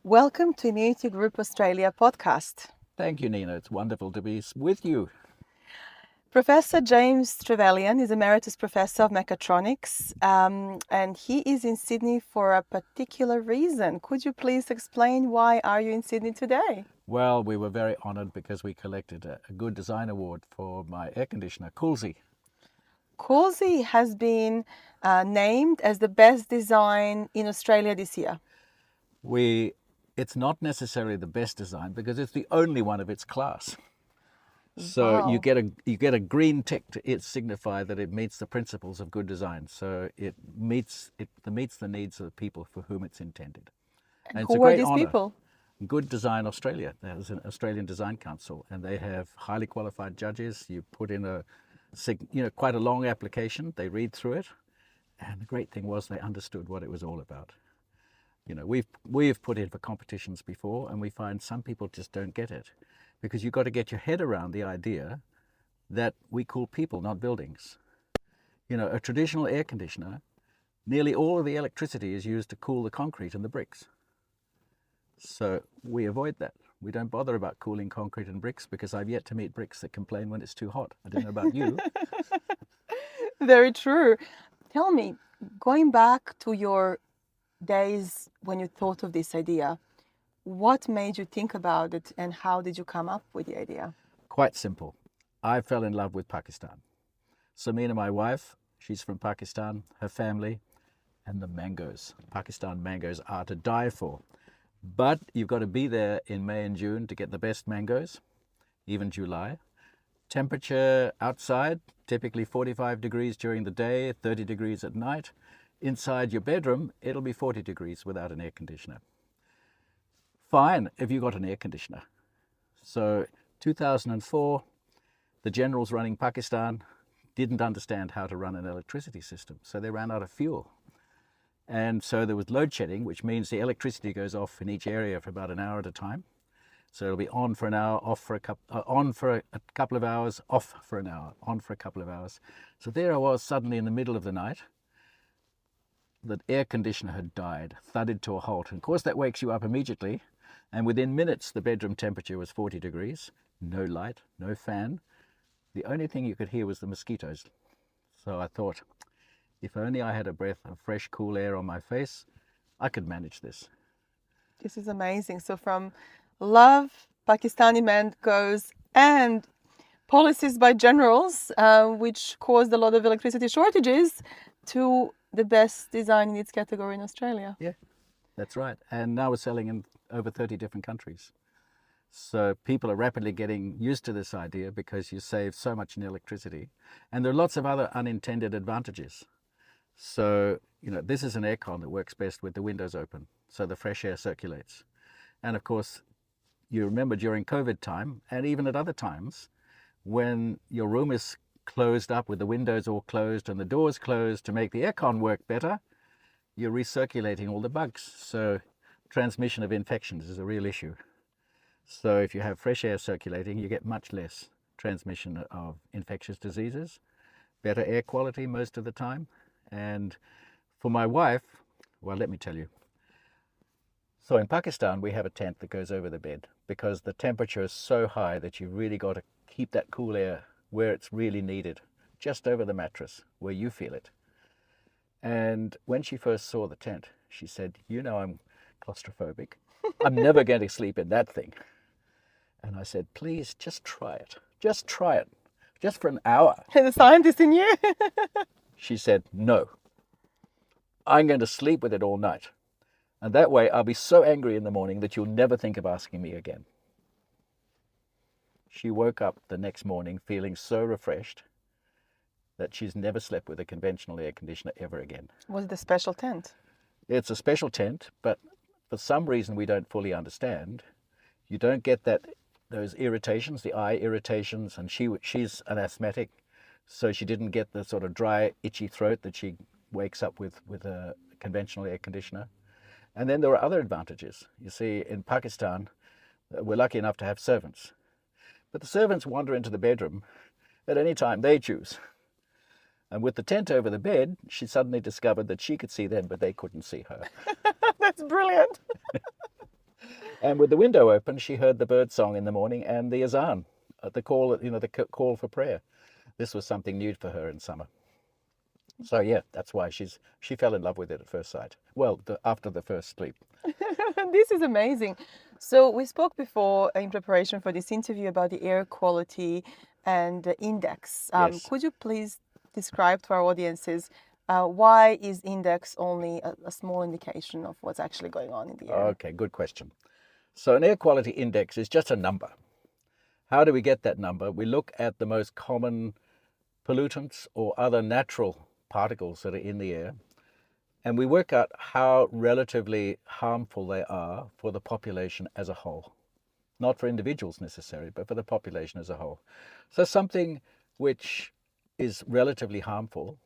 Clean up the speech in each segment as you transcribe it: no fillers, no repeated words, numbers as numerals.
Welcome to Immunity Group Australia podcast. Thank you, Nina. It's wonderful to be with you. Professor James Trevelyan is Emeritus Professor of Mechatronics, and he is in Sydney for a particular reason. Could you please explain why are you in Sydney today? Well, we were very honoured because we collected a Good Design Award for my air conditioner, Coolzy. Coolzy has been named as the best design in Australia this year. It's not necessarily the best design because it's the only one of its class. So Wow. you get a green tick to signify that it meets the principles of good design. So it meets the needs of the people for whom it's intended. And it's a Who are great these honour. people? Good Design Australia. There's an Australian Design Council, and they have highly qualified judges. You put in quite a long application. They read through it, and the great thing was they understood what it was all about. You know, we've put in for competitions before, and we find some people just don't get it, because you've got to get your head around the idea that we cool people, not buildings. You know, a traditional air conditioner, nearly all of the electricity is used to cool the concrete and the bricks. So we avoid that. We don't bother about cooling concrete and bricks because I've yet to meet bricks that complain when it's too hot. I don't know about you. Very true. Tell me, going back to your days when you thought of this idea, what made you think about it and how did you come up with the idea? Quite simple. I fell in love with Pakistan. So me and my wife, she's from Pakistan, her family, and the mangoes. Pakistan mangoes are to die for. But you've got to be there in May and June to get the best mangoes, even July. Temperature outside, typically 45 degrees during the day, 30 degrees at night. Inside your bedroom, it'll be 40 degrees without an air conditioner. Fine if you got an air conditioner. So 2004, the generals running Pakistan didn't understand how to run an electricity system, so they ran out of fuel. And so there was load shedding, which means the electricity goes off in each area for about an hour at a time. So it'll be on for an hour, on for a couple of hours, off for an hour, on for a couple of hours. So there I was suddenly in the middle of the night. The air conditioner had died, thudded to a halt. And of course that wakes you up immediately. And within minutes, the bedroom temperature was 40 degrees, no light, no fan. The only thing you could hear was the mosquitoes. So I thought, if only I had a breath of fresh, cool air on my face, I could manage this. This is amazing. So from love, Pakistani mangoes, and policies by generals, which caused a lot of electricity shortages, to the best design in its category in Australia. Yeah, that's right. And now we're selling in over 30 different countries. So people are rapidly getting used to this idea because you save so much in electricity. And there are lots of other unintended advantages. So, you know, this is an aircon that works best with the windows open, so the fresh air circulates. And of course, you remember during COVID time, and even at other times, when your room is closed up with the windows all closed and the doors closed to make the aircon work better, you're recirculating all the bugs. So transmission of infections is a real issue. So if you have fresh air circulating, you get much less transmission of infectious diseases, better air quality most of the time. And for my wife, well, let me tell you. So in Pakistan, we have a tent that goes over the bed because the temperature is so high that you've really got to keep that cool air where it's really needed, just over the mattress where you feel it. And when she first saw the tent, she said, you know, I'm claustrophobic. I'm never going to sleep in that thing. And I said, please, just try it. Just try it. Just for an hour. The scientist in you. She said, no, I'm going to sleep with it all night. And that way I'll be so angry in the morning that you'll never think of asking me again. She woke up the next morning feeling so refreshed that she's never slept with a conventional air conditioner ever again. Was it a special tent? It's a special tent, but for some reason we don't fully understand, you don't get those irritations, the eye irritations, and she's an asthmatic. So she didn't get the sort of dry, itchy throat that she wakes up with a conventional air conditioner. And then there are other advantages. You see, in Pakistan, we're lucky enough to have servants. But the servants wander into the bedroom at any time they choose. And with the tent over the bed, she suddenly discovered that she could see them, but they couldn't see her. That's brilliant. And with the window open, she heard the bird song in the morning and the azan, the call, the call for prayer. This was something new for her in summer. So yeah, that's why she fell in love with it at first sight. Well, after the first sleep. This is amazing. So we spoke before in preparation for this interview about the air quality and the index. Yes. Could you please describe to our audiences why is index only a small indication of what's actually going on in the air? Okay, good question. So an air quality index is just a number. How do we get that number? We look at the most common pollutants or other natural particles that are in the air, and we work out how relatively harmful they are for the population as a whole. Not for individuals necessarily, but for the population as a whole. So something which is relatively harmful,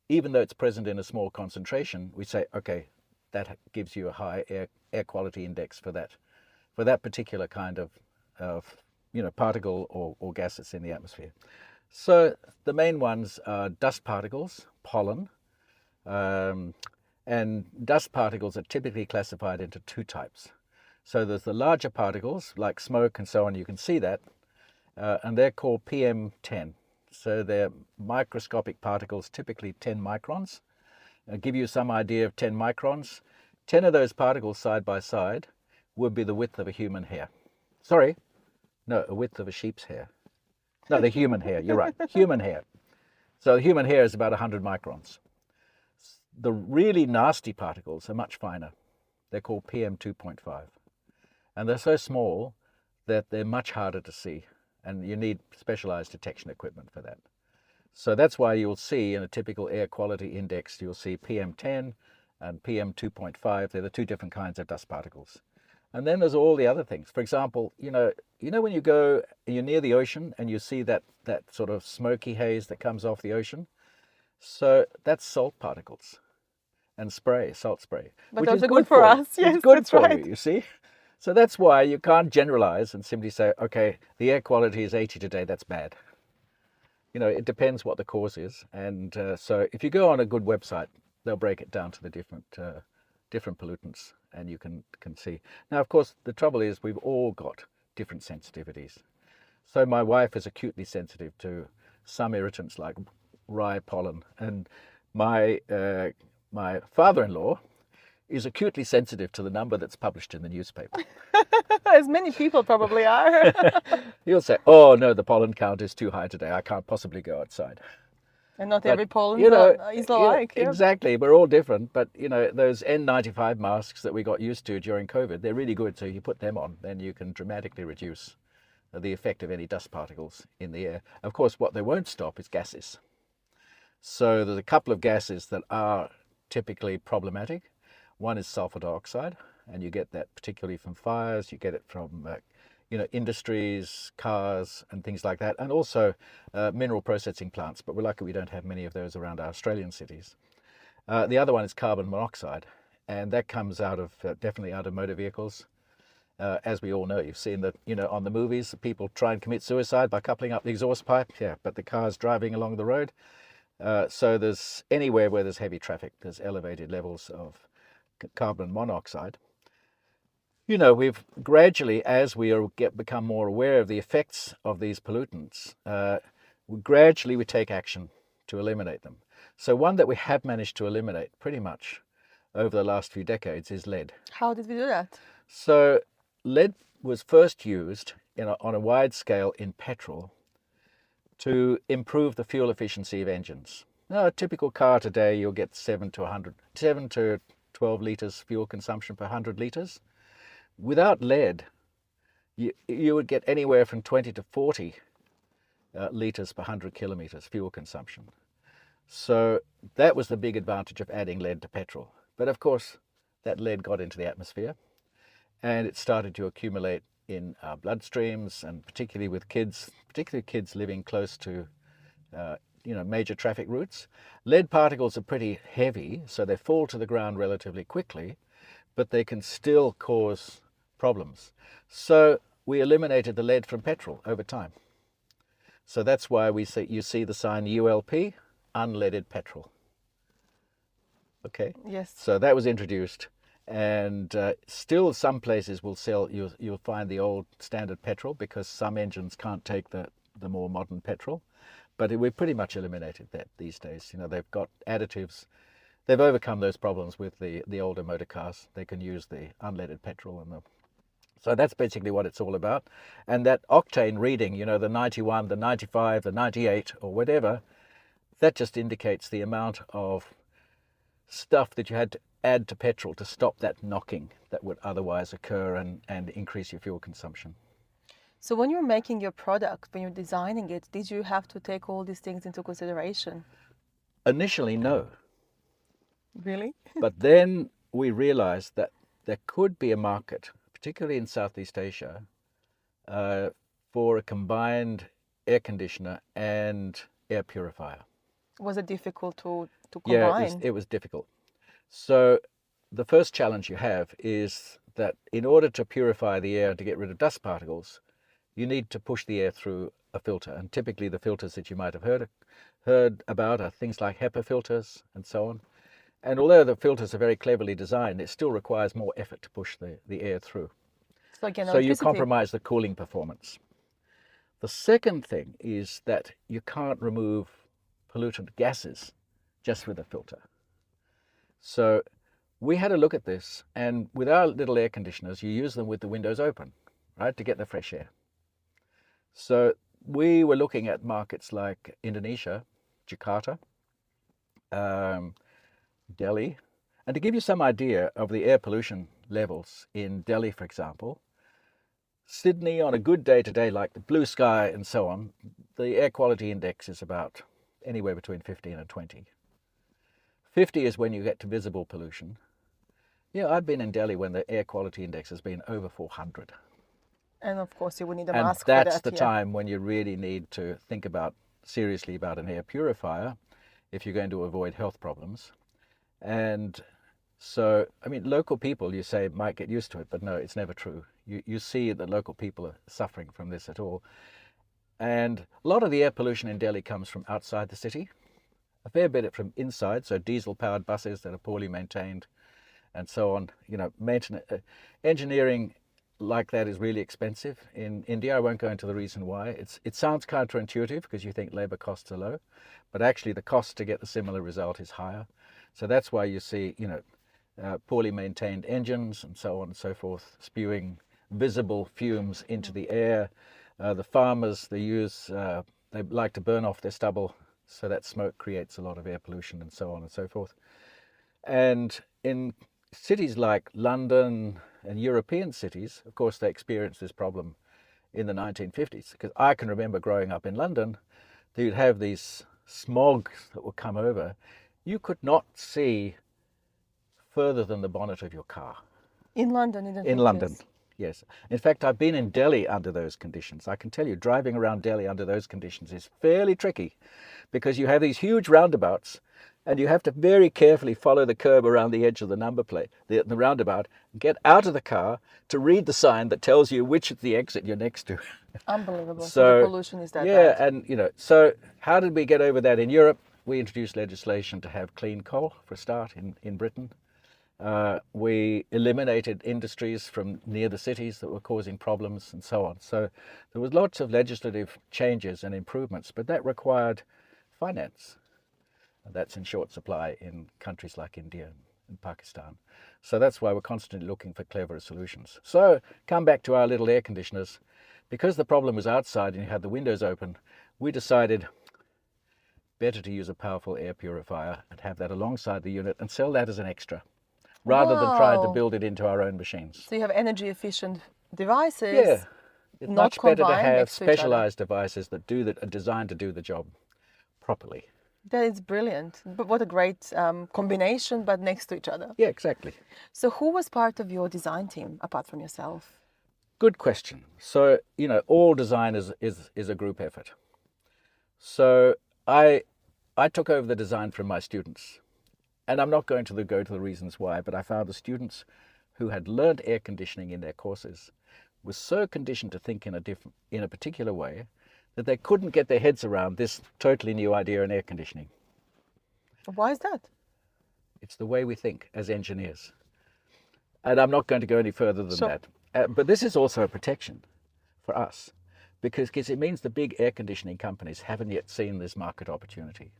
even though it's present in a small concentration, we say, okay, that gives you a high air quality index for that particular kind of particle or gas that's in the atmosphere. So the main ones are dust particles, pollen, and dust particles are typically classified into two types. So there's the larger particles like smoke and so on, you can see that, and they're called PM10. So they're microscopic particles, typically 10 microns. I'll give you some idea of 10 microns. 10 of those particles side by side would be the width of a human hair. Sorry, no, a width of a sheep's hair. No, the human hair, you're right, human hair. So the human hair is about 100 microns. The really nasty particles are much finer. They're called PM2.5. And they're so small that they're much harder to see, and you need specialized detection equipment for that. So that's why you'll see in a typical air quality index, you'll see PM10 and PM2.5. They're the two different kinds of dust particles. And then there's all the other things. For example, you know when you go, you're near the ocean and you see that sort of smoky haze that comes off the ocean? So that's salt particles and spray, salt spray. But which those is are good for you. us. Yes, it's good that's for right. you see? So that's why you can't generalize and simply say, okay, the air quality is 80 today, that's bad. It depends what the cause is. And so if you go on a good website, they'll break it down to the different pollutants, and you can see. Now, of course, the trouble is we've all got different sensitivities. So my wife is acutely sensitive to some irritants like rye pollen, and my father-in-law is acutely sensitive to the number that's published in the newspaper. As many people probably are. He'll say, oh no, the pollen count is too high today, I can't possibly go outside. And not But, every pollen is you know, alike. Yeah. exactly, we're all different, but those N95 masks that we got used to during COVID, they're really good. So you put them on, then you can dramatically reduce the effect of any dust particles in the air. Of course, what they won't stop is gases. So there's a couple of gases that are typically problematic. One is sulfur dioxide, and you get that particularly from fires. You get it from industries, cars, and things like that, and also mineral processing plants. But we're lucky we don't have many of those around our Australian cities. The other one is carbon monoxide, and that comes out of definitely out of motor vehicles. As we all know, you've seen that on the movies, people try and commit suicide by coupling up the exhaust pipe. Yeah, but the car's driving along the road. So there's anywhere where there's heavy traffic, there's elevated levels of carbon monoxide. We've gradually, as we become more aware of the effects of these pollutants, gradually we take action to eliminate them. So one that we have managed to eliminate pretty much over the last few decades is lead. How did we do that? So lead was first used on a wide scale in petrol to improve the fuel efficiency of engines. Now, a typical car today, you'll get 7 to 12 litres fuel consumption per 100 litres. Without lead, you would get anywhere from 20 to 40 litres per 100 kilometres fuel consumption. So that was the big advantage of adding lead to petrol. But of course, that lead got into the atmosphere and it started to accumulate in our bloodstreams, and particularly with kids, living close to major traffic routes. Lead particles are pretty heavy, so they fall to the ground relatively quickly, but they can still cause problems. So we eliminated the lead from petrol over time. So that's why you see the sign ULP, unleaded petrol. Okay. Yes. So that was introduced, And still some places will sell, you'll find the old standard petrol because some engines can't take the more modern petrol. But we've pretty much eliminated that these days. You know, they've got additives. They've overcome those problems with the older motor cars. They can use the unleaded petrol and so that's basically what it's all about. And that octane reading, you know, the 91, the 95, the 98 or whatever, that just indicates the amount of stuff that you had to add to petrol to stop that knocking that would otherwise occur and increase your fuel consumption. So when you're making your product, when you're designing it, did you have to take all these things into consideration? Initially, no. Really? But then we realized that there could be a market, particularly in Southeast Asia, for a combined air conditioner and air purifier. Was it difficult to Yeah, combine? it was difficult. So the first challenge you have is that in order to purify the air and to get rid of dust particles, you need to push the air through a filter. And typically the filters that you might have heard about are things like HEPA filters and so on. And although the filters are very cleverly designed, it still requires more effort to push the air through. So again, So you electricity. compromise the cooling performance. The second thing is that you can't remove pollutant gases just with a filter. So we had a look at this, and with our little air conditioners, you use them with the windows open, right, to get the fresh air. So we were looking at markets like Indonesia, Jakarta, Delhi. And to give you some idea of the air pollution levels in Delhi, for example, Sydney on a good day today, like the blue sky and so on, the air quality index is about anywhere between 15 and 20. 50 is when you get to visible pollution. Yeah, I've been in Delhi when the air quality index has been over 400. And of course, you would need a And mask for that's that. the Yeah. time when you really need to think seriously about an air purifier if you're going to avoid health problems. And so, I mean, local people, you say, might get used to it, but no, it's never true. You see that local people are suffering from this at all. And a lot of the air pollution in Delhi comes from outside the city, a fair bit from inside, so diesel-powered buses that are poorly maintained and so on. You know, engineering like that is really expensive in India. I won't go into the reason why. It sounds counterintuitive because you think labor costs are low, but actually the cost to get the similar result is higher. So that's why you see, you know, poorly maintained engines and so on and so forth, spewing visible fumes into the air. The farmers, they like to burn off their stubble, so that smoke creates a lot of air pollution and so on and so forth. And in cities like London and European cities, of course, they experienced this problem in the 1950s, because I can remember growing up in London, you'd have these smog that would come over. You could not see further than the bonnet of your car. In London, In London, yes. In fact, I've been in Delhi under those conditions. I can tell you, driving around Delhi under those conditions is fairly tricky, because you have these huge roundabouts and you have to very carefully follow the curb around the edge of the number plate, the roundabout, and get out of the car to read the sign that tells you which is the exit you're next to. Unbelievable. So the pollution is that yeah, bad. and you know, so how did we get over that in Europe? We introduced legislation to have clean coal for a start in Britain. We eliminated industries from near the cities that were causing problems and so on. So there was lots of legislative changes and improvements, but that required finance. And that's in short supply in countries like India and Pakistan. So that's why we're constantly looking for cleverer solutions. So come back to our little air conditioners. Because the problem was outside and you had the windows open, we decided better to use a powerful air purifier and have that alongside the unit and sell that as an extra, rather than trying to build it into our own machines. So you have energy efficient devices. Yeah, it's not much better to combined have next to each other. specialized devices that are designed to do the job properly. That is brilliant. But what a great combination, but next to each other. Yeah, exactly. So who was part of your design team apart from yourself? Good question. So, you know, all design is a group effort. So I took over the design from my students. And I'm not going to go to the reasons why, but I found the students who had learned air conditioning in their courses were so conditioned to think in a particular way that they couldn't get their heads around this totally new idea in air conditioning. Why is that? It's the way we think as engineers. And I'm not going to go any further than Sure. that. But this is also a protection for us because it means the big air conditioning companies haven't yet seen this market opportunity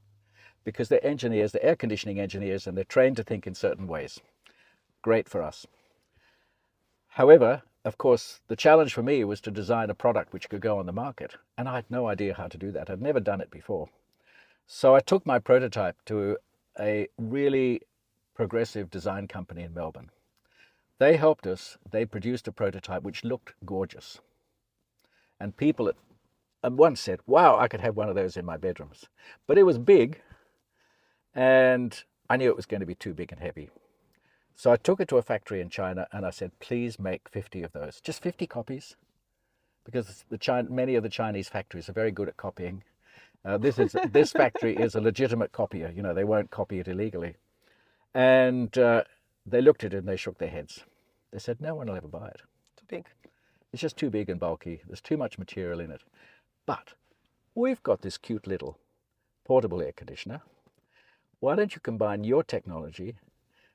because they're engineers, they're air conditioning engineers, and they're trained to think in certain ways. Great for us. However, of course, the challenge for me was to design a product which could go on the market. And I had no idea how to do that. I'd never done it before. So I took my prototype to a really progressive design company in Melbourne. They helped us. They produced a prototype which looked gorgeous. And people at once said, wow, I could have one of those in my bedrooms. But it was big, and I knew it was going to be too big and heavy. So I took it to a factory in China and I said, please make 50 of those, just 50 copies, because many of the Chinese factories are very good at copying. This factory is a legitimate copier. You know, they won't copy it illegally. And they looked at it and they shook their heads. They said, no one will ever buy it. Too big. It's just too big and bulky. There's too much material in it. But we've got this cute little portable air conditioner. Why don't you combine your technology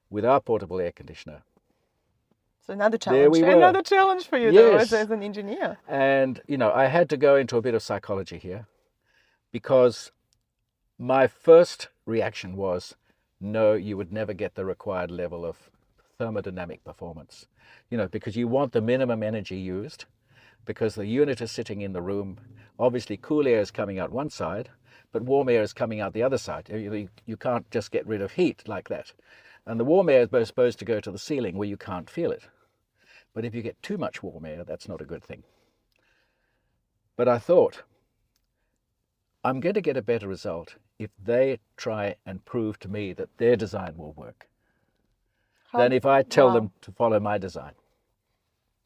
with our portable air conditioner? So another There challenge. we were. Another challenge for you, though, Yes. as an engineer. And, you know, I had to go into a bit of psychology here because my first reaction was, no, you would never get the required level of thermodynamic performance. You know, because you want the minimum energy used, because the unit is sitting in the room. Obviously, cool air is coming out one side, but warm air is coming out the other side. You can't just get rid of heat like that. And the warm air is supposed to go to the ceiling where you can't feel it. But if you get too much warm air, that's not a good thing. But I thought, I'm going to get a better result if they try and prove to me that their design will work than if I tell them to follow my design.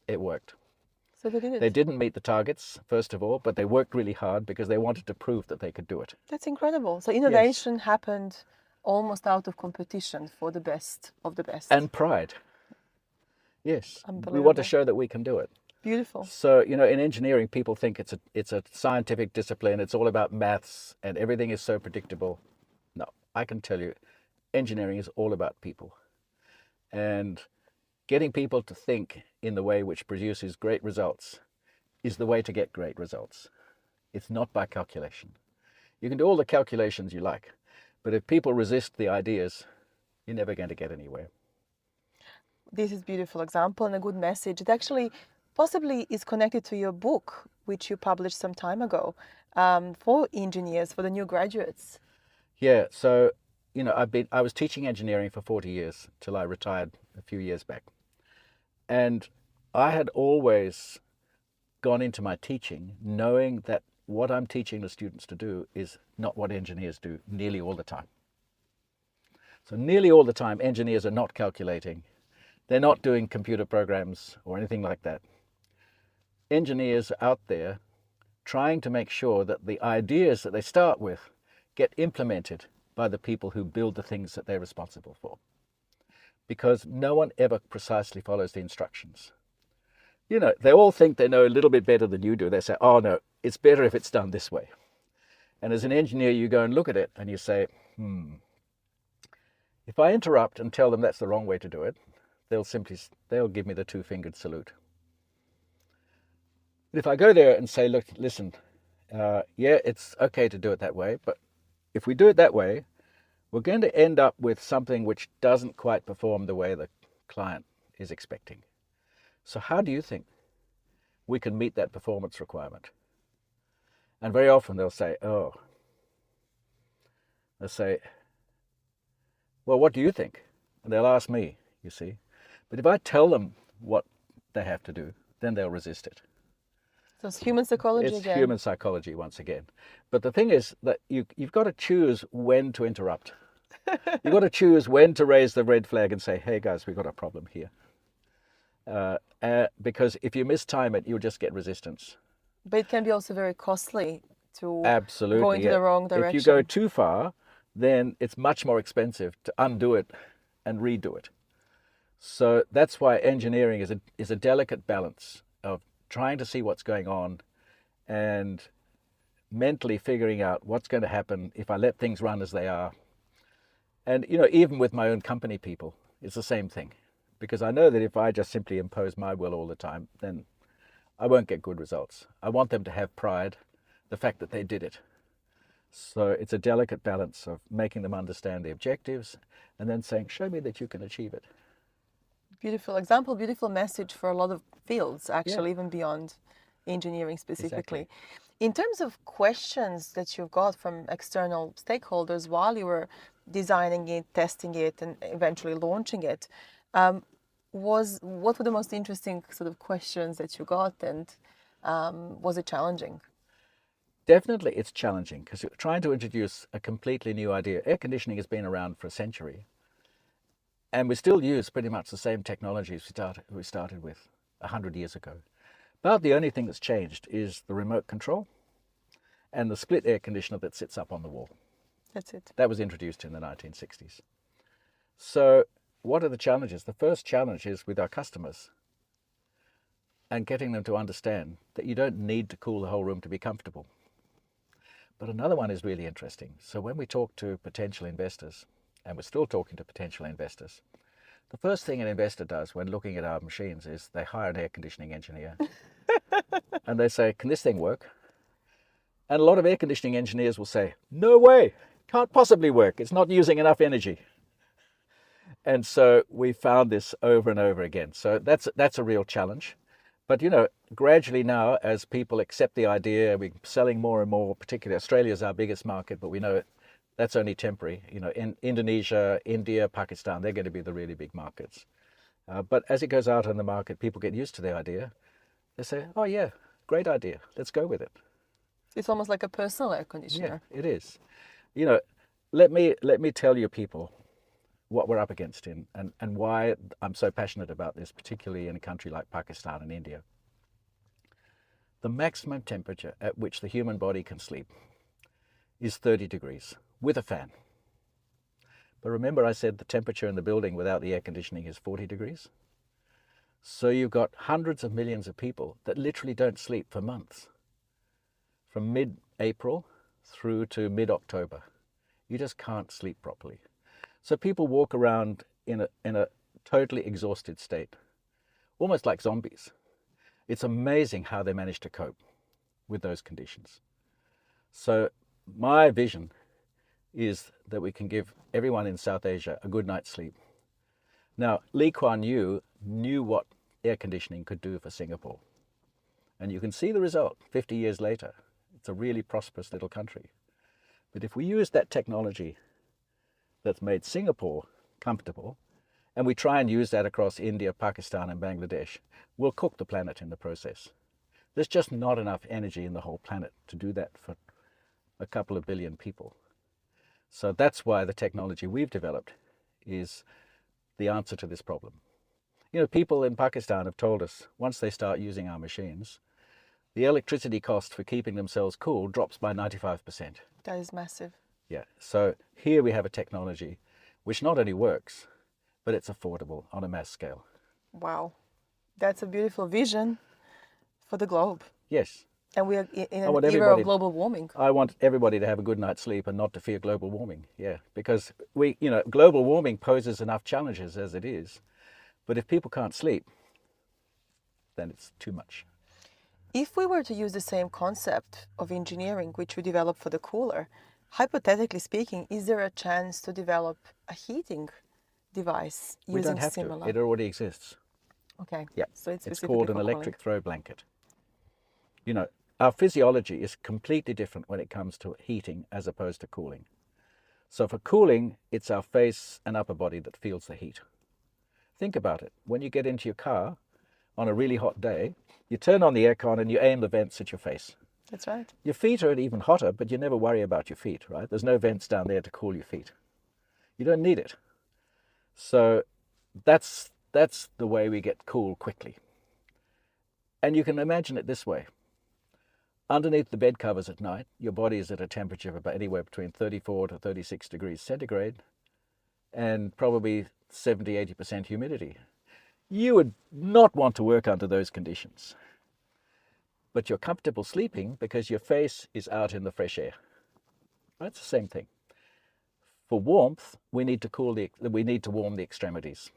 It worked. So they did it. They didn't meet the targets, first of all, but they worked really hard because they wanted to prove that they could do it. That's incredible. So innovation happened almost out of competition for the best of the best. And pride. Yes. We want to Unbelievable. show that we can do it. Beautiful. So, you know, in engineering, people think it's a scientific discipline. It's all about maths and everything is so predictable. No, I can tell you, engineering is all about people. And getting people to think in the way which produces great results is the way to get great results. It's not by calculation. You can do all the calculations you like, but if people resist the ideas, you're never going to get anywhere. This is a beautiful example and a good message. It actually possibly is connected to your book, which you published some time ago, for engineers, for the new graduates. Yeah, so, you know, I was teaching engineering for 40 years till I retired a few years back. And I had always gone into my teaching knowing that what I'm teaching the students to do is not what engineers do nearly all the time. So nearly all the time, engineers are not calculating. They're not doing computer programs or anything like that. Engineers are out there trying to make sure that the ideas that they start with get implemented by the people who build the things that they're responsible for. Because no one ever precisely follows the instructions. You know, they all think they know a little bit better than you do. They say, oh no, it's better if it's done this way. And as an engineer, you go and look at it and you say, if I interrupt and tell them that's the wrong way to do it, they'll give me the two-fingered salute. But if I go there and say, look, listen, yeah, it's okay to do it that way, but if we do it that way, we're going to end up with something which doesn't quite perform the way the client is expecting. So how do you think we can meet that performance requirement? And very often they'll say, well, what do you think? And they'll ask me, you see. But if I tell them what they have to do, then they'll resist it. So it's human psychology It's again. human psychology once again. But the thing is that you've got to choose when to interrupt. You've got to choose when to raise the red flag and say, hey guys, we've got a problem here. Because if you mistime it, you'll just get resistance. But it can be also very costly to Absolutely, go into the wrong direction. If you go too far, then it's much more expensive to undo it and redo it. So that's why engineering is a delicate balance of trying to see what's going on and mentally figuring out what's going to happen if I let things run as they are. And, you know, even with my own company people, it's the same thing. because I know that if I just simply impose my will all the time, then I won't get good results. I want them to have pride, the fact that they did it. So it's a delicate balance of making them understand the objectives and then saying, show me that you can achieve it. Beautiful example, beautiful message for a lot of fields, actually, Yeah. even beyond engineering specifically. Exactly. In terms of questions that you've got from external stakeholders while you were designing it, testing it, and eventually launching it, what were the most interesting sort of questions that you got, and was it challenging? Definitely it's challenging because you're trying to introduce a completely new idea. Air conditioning has been around for a century, and we still use pretty much the same technologies we started with 100 years ago. About the only thing that's changed is the remote control and the split air conditioner that sits up on the wall. That's it. That was introduced in the 1960s. So what are the challenges? The first challenge is with our customers and getting them to understand that you don't need to cool the whole room to be comfortable. But another one is really interesting. So when we talk to potential investors, and we're still talking to potential investors, the first thing an investor does when looking at our machines is they hire an air conditioning engineer and they say, can this thing work? And a lot of air conditioning engineers will say, no way, can't possibly work. It's not using enough energy. And so we found this over and over again. So that's a real challenge. But, you know, gradually now, as people accept the idea, we're selling more and more, particularly Australia is our biggest market, but we know that's only temporary. You know, in Indonesia, India, Pakistan, they're going to be the really big markets. But as it goes out on the market, people get used to the idea. They say, oh, yeah, great idea. Let's go with it. It's almost like a personal air conditioner. Yeah, it is. You know, let me tell you people what we're up against and why I'm so passionate about this, particularly in a country like Pakistan and India. The maximum temperature at which the human body can sleep is 30 degrees with a fan. But remember I said the temperature in the building without the air conditioning is 40 degrees? So you've got hundreds of millions of people that literally don't sleep for months. From mid-April through to mid-October. You just can't sleep properly. So people walk around in a totally exhausted state, almost like zombies. It's amazing how they manage to cope with those conditions. So my vision is that we can give everyone in South Asia a good night's sleep. Now, Lee Kuan Yew knew what air conditioning could do for Singapore. And you can see the result 50 years later. It's a really prosperous little country. But if we use that technology that's made Singapore comfortable, and we try and use that across India, Pakistan, and Bangladesh, we'll cook the planet in the process. There's just not enough energy in the whole planet to do that for a couple of billion people. So that's why the technology we've developed is the answer to this problem. You know, people in Pakistan have told us once they start using our machines, the electricity cost for keeping themselves cool drops by 95%. That is massive. Yeah, so here we have a technology which not only works, but it's affordable on a mass scale. Wow. That's a beautiful vision for the globe. Yes. And we are in an era of global warming. I want everybody to have a good night's sleep and not to fear global warming. Yeah, because global warming poses enough challenges as it is. But if people can't sleep, then it's too much. If we were to use the same concept of engineering which we developed for the cooler, hypothetically speaking, is there a chance to develop a heating device using We don't have similar? to. It already exists. Okay. Yeah. So it's called an electric throw blanket. You know, our physiology is completely different when it comes to heating as opposed to cooling. So for cooling, it's our face and upper body that feels the heat. Think about it. When you get into your car on a really hot day, you turn on the aircon and you aim the vents at your face. That's right. Your feet are even hotter, but you never worry about your feet, right? There's no vents down there to cool your feet. You don't need it. So that's the way we get cool quickly. And you can imagine it this way. Underneath the bed covers at night, your body is at a temperature of about anywhere between 34 to 36 degrees centigrade and probably 70–80% humidity. You would not want to work under those conditions. But you're comfortable sleeping because your face is out in the fresh air. That's the same thing. For warmth, we need to warm the extremities.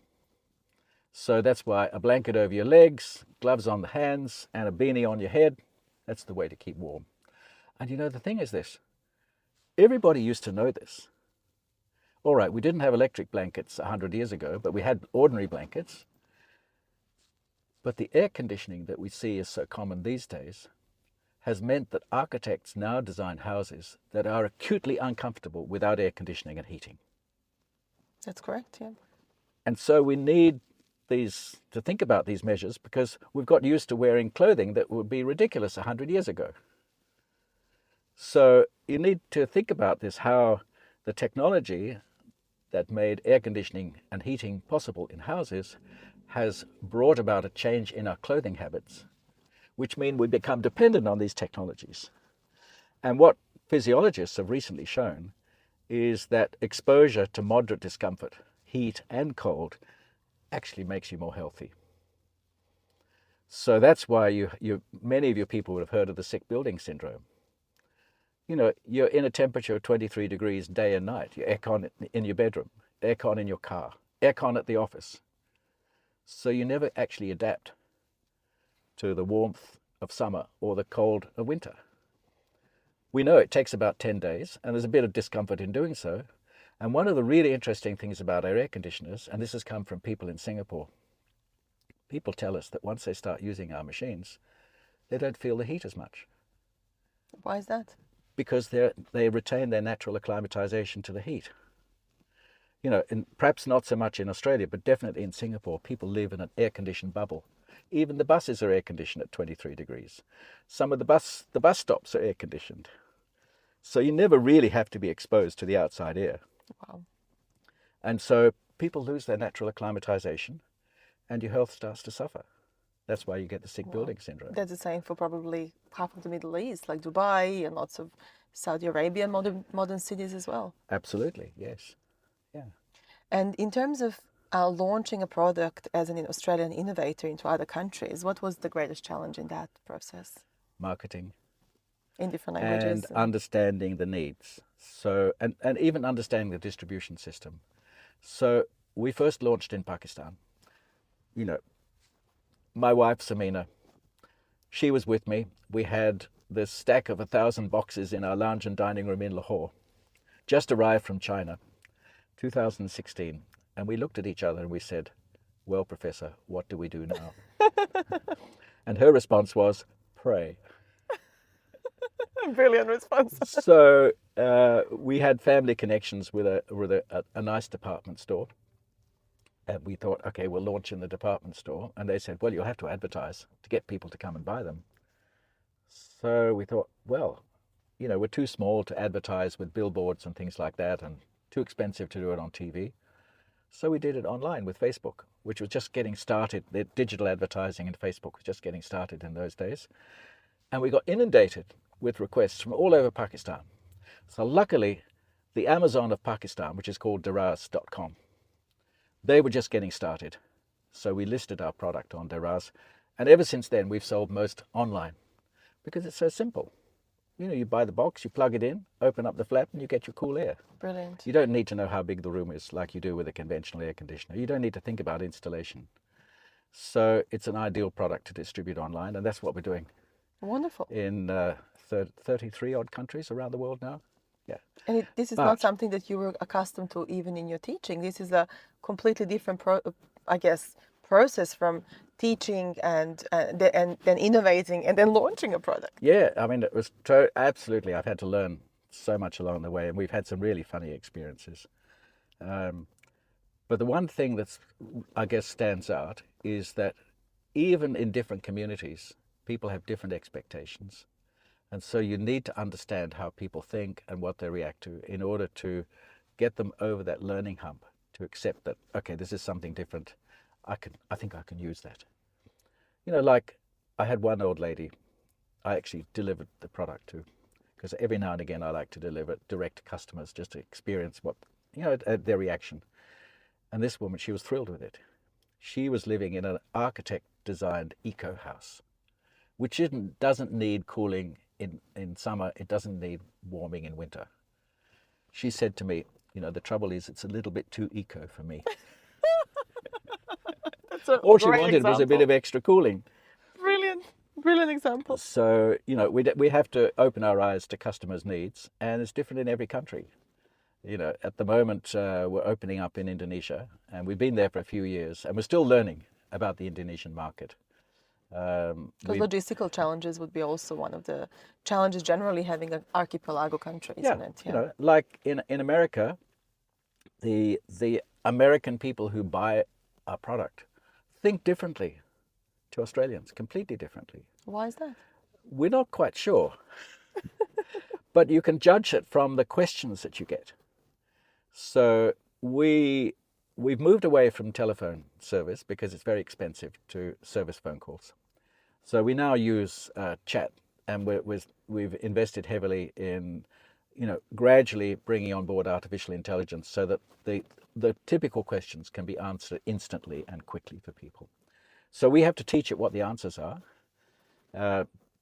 So that's why a blanket over your legs, gloves on the hands, and a beanie on your head, that's the way to keep warm. And you know, the thing is this, everybody used to know this. All right, we didn't have electric blankets 100 years ago, but we had ordinary blankets. But the air conditioning that we see is so common these days has meant that architects now design houses that are acutely uncomfortable without air conditioning and heating. That's correct, yeah. And so we need to think about these measures because we've got used to wearing clothing that would be ridiculous 100 years ago. So you need to think about this, how the technology that made air conditioning and heating possible in houses has brought about a change in our clothing habits, which mean we become dependent on these technologies. And what physiologists have recently shown is that exposure to moderate discomfort, heat and cold, actually makes you more healthy. So that's why many of your people would have heard of the sick building syndrome. You know, you're in a temperature of 23 degrees day and night, your aircon in your bedroom, aircon in your car, aircon at the office. So you never actually adapt to the warmth of summer or the cold of winter. We know it takes about 10 days, and there's a bit of discomfort in doing so. And one of the really interesting things about our air conditioners, and this has come from people in Singapore, people tell us that once they start using our machines, they don't feel the heat as much. Why is that? Because they retain their natural acclimatization to the heat. You know, perhaps not so much in Australia, but definitely in Singapore, people live in an air-conditioned bubble. Even the buses are air-conditioned at 23 degrees. Some of the bus stops are air-conditioned. So you never really have to be exposed to the outside air. Wow. And so people lose their natural acclimatization and your health starts to suffer. That's why you get the sick building syndrome. That's the same for probably half of the Middle East, like Dubai and lots of Saudi Arabia, modern cities as well. Absolutely, yes. Yeah. And in terms of launching a product as an Australian innovator into other countries, what was the greatest challenge in that process? Marketing. In different languages. And understanding the needs. So, and even understanding the distribution system. So we first launched in Pakistan. You know, my wife, Samina, she was with me. We had this stack of 1,000 boxes in our lounge and dining room in Lahore, just arrived from China, 2016. And we looked at each other and we said, well, Professor, what do we do now? And her response was, pray. Brilliant response. So we had family connections with a nice department store. And we thought, okay, we'll launch in the department store. And they said, well, you'll have to advertise to get people to come and buy them. So we thought, well, you know, we're too small to advertise with billboards and things like that, and too expensive to do it on TV. So we did it online with Facebook, which was just getting started. The digital advertising in Facebook was just getting started in those days. And we got inundated with requests from all over Pakistan. So luckily, the Amazon of Pakistan, which is called Daraz.com, they were just getting started. So we listed our product on Daraz. And ever since then, we've sold most online because it's so simple. You know, you buy the box, you plug it in, open up the flap, and you get your cool air. Brilliant. You don't need to know how big the room is like you do with a conventional air conditioner. You don't need to think about installation. So it's an ideal product to distribute online, and that's what we're doing. Wonderful. In 33 odd countries around the world now. Yeah. And this is not something that you were accustomed to even in your teaching. This is a completely different, process from teaching and then innovating and then launching a product. Yeah, I mean, it was absolutely. I've had to learn so much along the way, and we've had some really funny experiences. But the one thing that's, I guess, stands out is that even in different communities, people have different expectations. And so you need to understand how people think and what they react to in order to get them over that learning hump, to accept that, okay, this is something different. I think I can use that. You know, like I had one old lady I actually delivered the product to, because every now and again I like to deliver it direct to customers just to experience what, you know, their reaction. And this woman, she was thrilled with it. She was living in an architect-designed eco house, which doesn't need cooling in summer. It doesn't need warming in winter. She said to me, you know, the trouble is it's a little bit too eco for me. That's a All she great wanted was a bit example. of extra cooling. Brilliant, brilliant example. So, we have to open our eyes to customers' needs, and it's different in every country. At the moment, we're opening up in Indonesia, and we've been there for a few years, and we're still learning about the Indonesian market. Because We logistical challenges would be also one of the challenges generally having an archipelago country, Yeah, isn't it? Yeah. like in America, the American people who buy our product think differently to Australians, completely differently. Why is that? We're not quite sure, but you can judge it from the questions that you get. So we've moved away from telephone service because it's very expensive to service phone calls. So we now use chat, and we've invested heavily in, gradually bringing on board artificial intelligence so that the typical questions can be answered instantly and quickly for people. So we have to teach it what the answers are,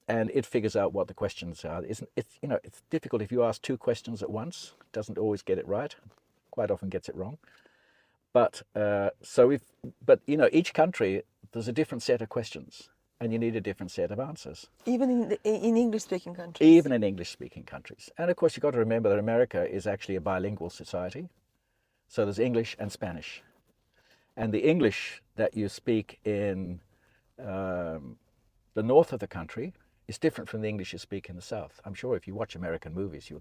and it figures out what the questions are. It's difficult if you ask two questions at once. It doesn't always get it right. Quite often gets it wrong. But each country, there's a different set of questions, and you need a different set of answers. Even in English-speaking countries. Even in English-speaking countries. And of course, you've got to remember that America is actually a bilingual society. So there's English and Spanish. And the English that you speak in the north of the country is different from the English you speak in the south. I'm sure if you watch American movies, you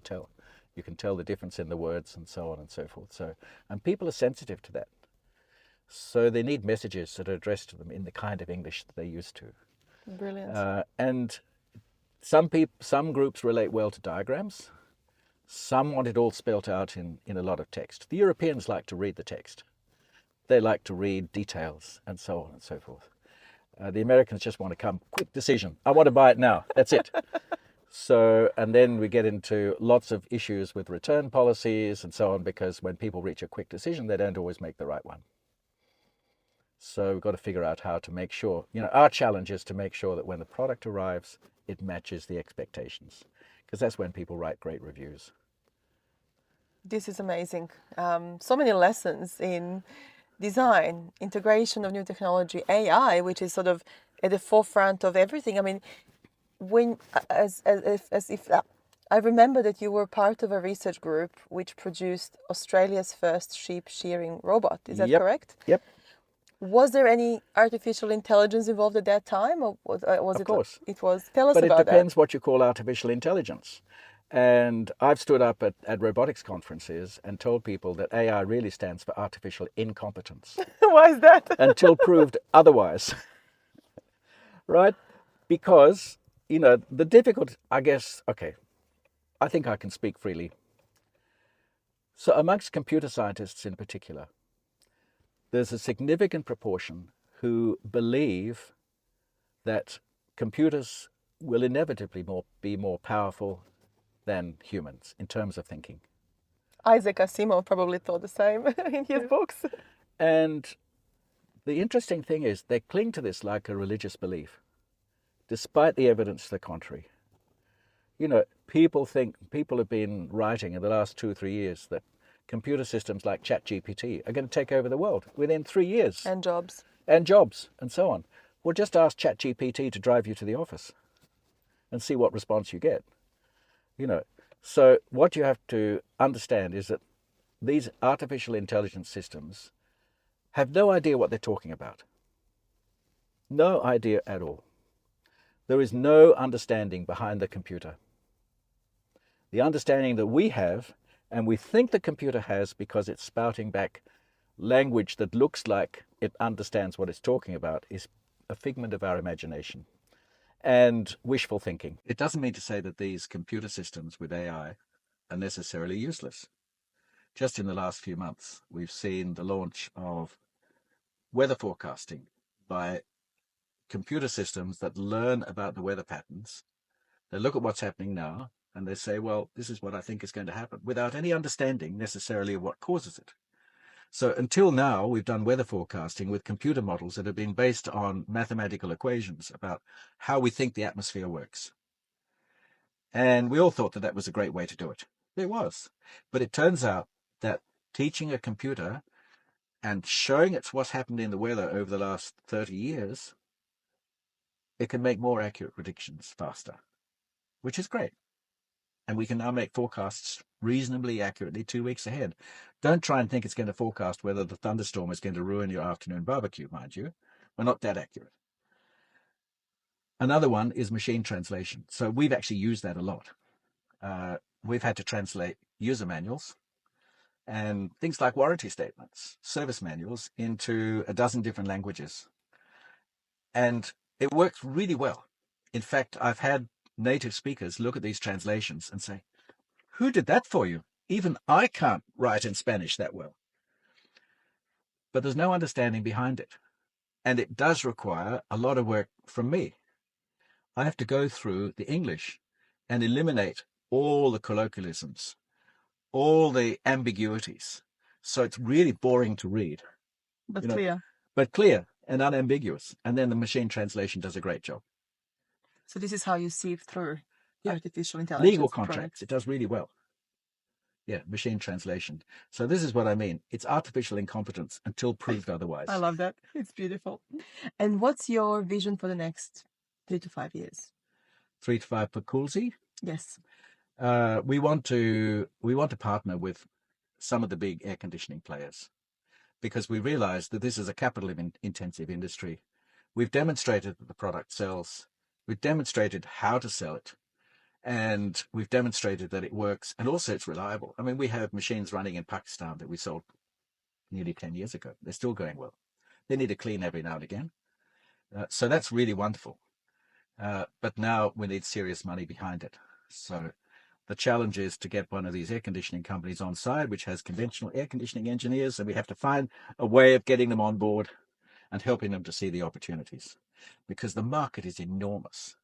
can tell the difference in the words and so on and so forth. And people are sensitive to that. So they need messages that are addressed to them in the kind of English that they're used to. Brilliant. And some groups relate well to diagrams. Some want it all spelt out in a lot of text. The Europeans like to read the text. They like to read details and so on and so forth. The Americans just want to come, quick decision. I want to buy it now. That's it. So, and then we get into lots of issues with return policies and so on, because when people reach a quick decision, they don't always make the right one. So we've got to figure out how to make sure, our challenge is to make sure that when the product arrives, it matches the expectations, because that's when people write great reviews. This is amazing. So many lessons in design, integration of new technology, AI, which is sort of at the forefront of everything. I mean, when as if I remember that you were part of a research group which produced Australia's first sheep shearing robot. Is that correct? Yep. Was there any artificial intelligence involved at that time, or was Of it? course. It was. Tell us But about it depends what you call artificial intelligence. And I've stood up at robotics conferences and told people that AI really stands for artificial incompetence. that. Why is that? Until proved otherwise. Right? Because, the difficult, I guess, okay, I think I can speak freely. So amongst computer scientists in particular, there's a significant proportion who believe that computers will inevitably be more powerful than humans in terms of thinking. Isaac Asimov probably thought the same in his books. And the interesting thing is they cling to this like a religious belief, despite the evidence to the contrary. People have been writing in the last 2 or 3 years that computer systems like ChatGPT are going to take over the world within 3 years. And jobs. And jobs and so on. Well, just ask ChatGPT to drive you to the office and see what response you get. So what you have to understand is that these artificial intelligence systems have no idea what they're talking about. No idea at all. There is no understanding behind the computer. The understanding that we have, and we think the computer has because it's spouting back language that looks like it understands what it's talking about, is a figment of our imagination and wishful thinking. It doesn't mean to say that these computer systems with AI are necessarily useless. Just in the last few months, we've seen the launch of weather forecasting by computer systems that learn about the weather patterns. They look at what's happening now and they say, well, this is what I think is going to happen, without any understanding necessarily of what causes it. So until now, we've done weather forecasting with computer models that have been based on mathematical equations about how we think the atmosphere works. And we all thought that that was a great way to do it. It was. But it turns out that teaching a computer and showing it's what's happened in the weather over the last 30 years, it can make more accurate predictions faster, which is great. And we can now make forecasts reasonably accurately 2 weeks ahead. Don't try and think it's going to forecast whether the thunderstorm is going to ruin your afternoon barbecue, mind you. We're not that accurate. Another one is machine translation. So we've actually used that a lot. We've had to translate user manuals and things like warranty statements, service manuals into a dozen different languages. And it works really well. In fact, I've had native speakers look at these translations and say, who did that for you? Even I can't write in Spanish that well. But there's no understanding behind it. And it does require a lot of work from me. I have to go through the English and eliminate all the colloquialisms, all the ambiguities. So it's really boring to read, But clear. but clear and unambiguous. And then the machine translation does a great job. So this is how you sieve through artificial intelligence Legal products. contracts, it does really well. Yeah, machine translation. So this is what I mean. It's artificial incompetence until proved otherwise. I love that. It's beautiful. And what's your vision for the next 3 to 5 years? 3 to 5 for Coolzy. Yes. We want to partner with some of the big air conditioning players because we realize that this is a capital intensive industry. We've demonstrated that the product sells. We've demonstrated how to sell it. And we've demonstrated that it works, and also it's reliable. I mean, we have machines running in Pakistan that we sold nearly 10 years ago. They're still going well. They need a clean every now and again. So that's really wonderful. But now we need serious money behind it. So the challenge is to get one of these air conditioning companies on side, which has conventional air conditioning engineers, and we have to find a way of getting them on board and helping them to see the opportunities, because the market is enormous.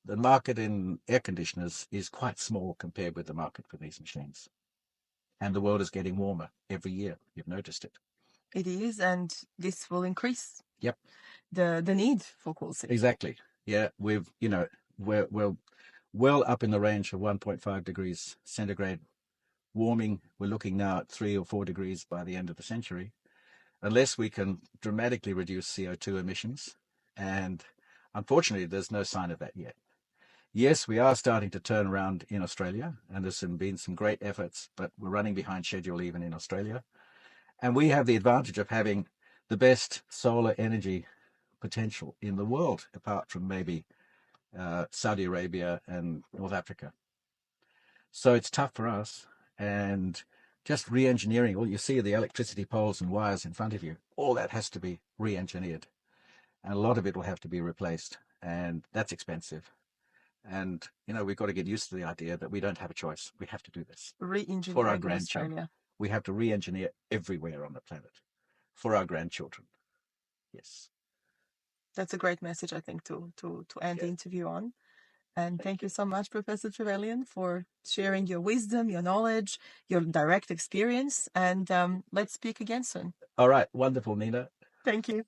The market in air conditioners is quite small compared with the market for these machines. And the world is getting warmer every year. You've noticed it. It is, and this will increase. Yep. The need for Coolzy. Exactly. Yeah, we're well up in the range of 1.5 degrees centigrade warming. We're looking now at 3 or 4 degrees by the end of the century, unless we can dramatically reduce CO2 emissions. And unfortunately, there's no sign of that yet. Yes, we are starting to turn around in Australia, and there's been some great efforts, but we're running behind schedule even in Australia. And we have the advantage of having the best solar energy potential in the world, apart from maybe Saudi Arabia and North Africa. So it's tough for us. And just re-engineering, all you see are the electricity poles and wires in front of you. All that has to be re-engineered. And a lot of it will have to be replaced. And that's expensive. And, we've got to get used to the idea that we don't have a choice. We have to do this for our grandchildren. We have to re-engineer everywhere on the planet for our grandchildren. Yes. That's a great message, I think, to end the interview on. And thank you so much, Professor Trevelyan, for sharing your wisdom, your knowledge, your direct experience. And let's speak again soon. All right. Wonderful, Nina. Thank you.